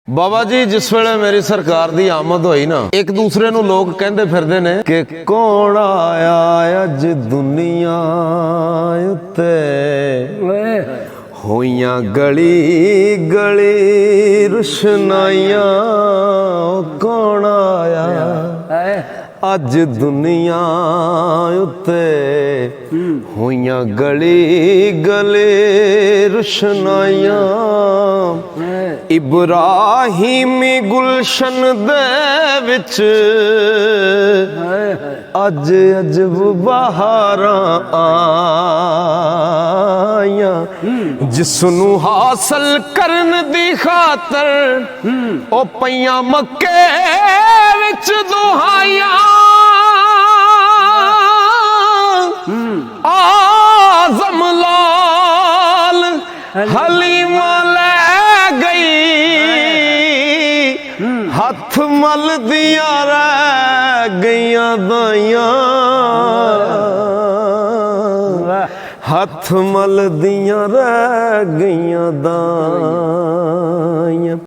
ਬਾਬਾ ਜੀ ਜਿਸ ਵੇਲੇ ਮੇਰੀ ਸਰਕਾਰ ਦੀ ਆਮਦ ਹੋਈ ਨਾ, ਇੱਕ ਦੂਸਰੇ ਨੂੰ ਲੋਕ ਕਹਿੰਦੇ ਫਿਰਦੇ ਨੇ ਕਿ ਕੌਣ ਆਇਆ ਅੱਜ ਦੁਨੀਆ ਉੱਤੇ, ਹੋਈਆਂ ਗਲੀ ਗਲੀ ਰੁਸ਼ਨਾਈਆਂ, ਕੌਣ ਆਇਆ ਅੱਜ ਦੁਨੀਆ ਉੱਤੇ, ਹੋਈਆਂ ਗਲੀ ਗਲੀ ਰੁਸ਼ਨਾਈਆਂ। ਇਬਰਾਹੀਮੀ ਗੁਲਸ਼ਨ ਦੇ ਵਿੱਚ ਅੱਜ ਅਜਬ ਬਹਾਰਾਂ ਆਈਆਂ, ਜਿਸ ਨੂੰ ਹਾਸਲ ਕਰਨ ਦੀ ਖਾਤਰ ਉਹ ਪਈਆਂ ਮੱਕੇ ਵਿੱਚ ਦੁਹਾਈਆਂ। ਆਜ਼ਮ ਲਾਲ ਹਲੀਮਾ ਲੈ ਗਈ, ਹੱਥ ਮਲਦੀਆਂ ਰਹਿ ਗਈਆਂ ਦਾਈਆਂ, ਹੱਥ ਮਲਦੀਆਂ ਰਹਿ ਗਈਆਂ ਦਾਈਆਂ।